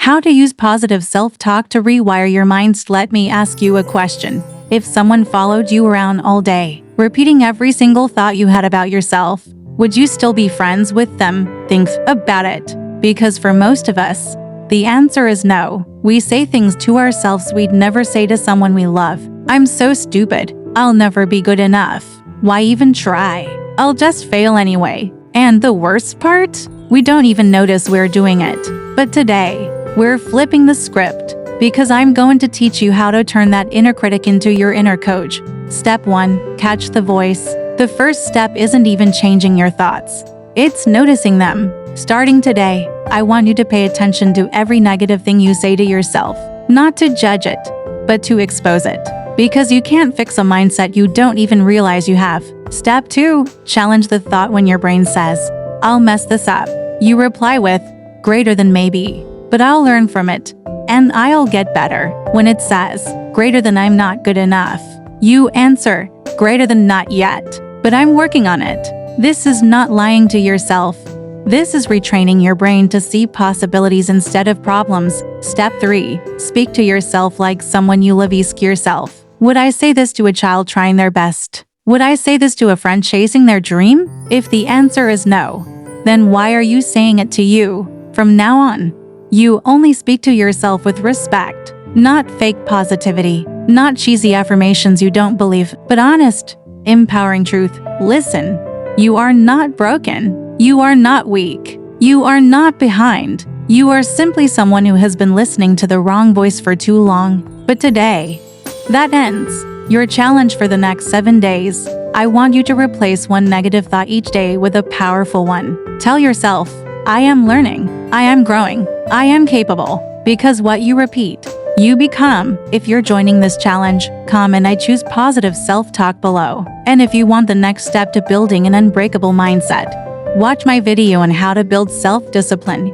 How to use positive self-talk to rewire your mind. Let me ask you a question. If someone followed you around all day, repeating every single thought you had about yourself, would you still be friends with them? Think about it. Because for most of us, the answer is no. We say things to ourselves we'd never say to someone we love. I'm so stupid. I'll never be good enough. Why even try? I'll just fail anyway. And the worst part? We don't even notice we're doing it. But today, we're flipping the script, because I'm going to teach you how to turn that inner critic into your inner coach. Step 1. Catch the voice. The first step isn't even changing your thoughts. It's noticing them. Starting today, I want you to pay attention to every negative thing you say to yourself. Not to judge it, but to expose it. Because you can't fix a mindset you don't even realize you have. Step 2. Challenge the thought when your brain says, "I'll mess this up." You reply with, "Greater than maybe, but I'll learn from it, and I'll get better." When it says, "Greater than I'm not good enough," you answer, "Greater than not yet, but I'm working on it." This is not lying to yourself. This is retraining your brain to see possibilities instead of problems. Step 3. Speak to yourself like someone you love. Ask yourself, would I say this to a child trying their best? Would I say this to a friend chasing their dream? If the answer is no, then why are you saying it to you? From now on, you only speak to yourself with respect, not fake positivity, not cheesy affirmations you don't believe, but honest, empowering truth. Listen, you are not broken. You are not weak. You are not behind. You are simply someone who has been listening to the wrong voice for too long. But today, that ends your challenge for the next 7 days. I want you to replace one negative thought each day with a powerful one. Tell yourself, I am learning, I am growing, I am capable. Because what you repeat, you become. If you're joining this challenge, comment I choose positive self-talk below. And if you want the next step to building an unbreakable mindset, watch my video on how to build self-discipline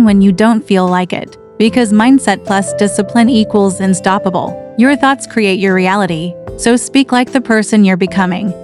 when you don't feel like it. Because mindset plus discipline equals unstoppable. Your thoughts create your reality, so speak like the person you're becoming.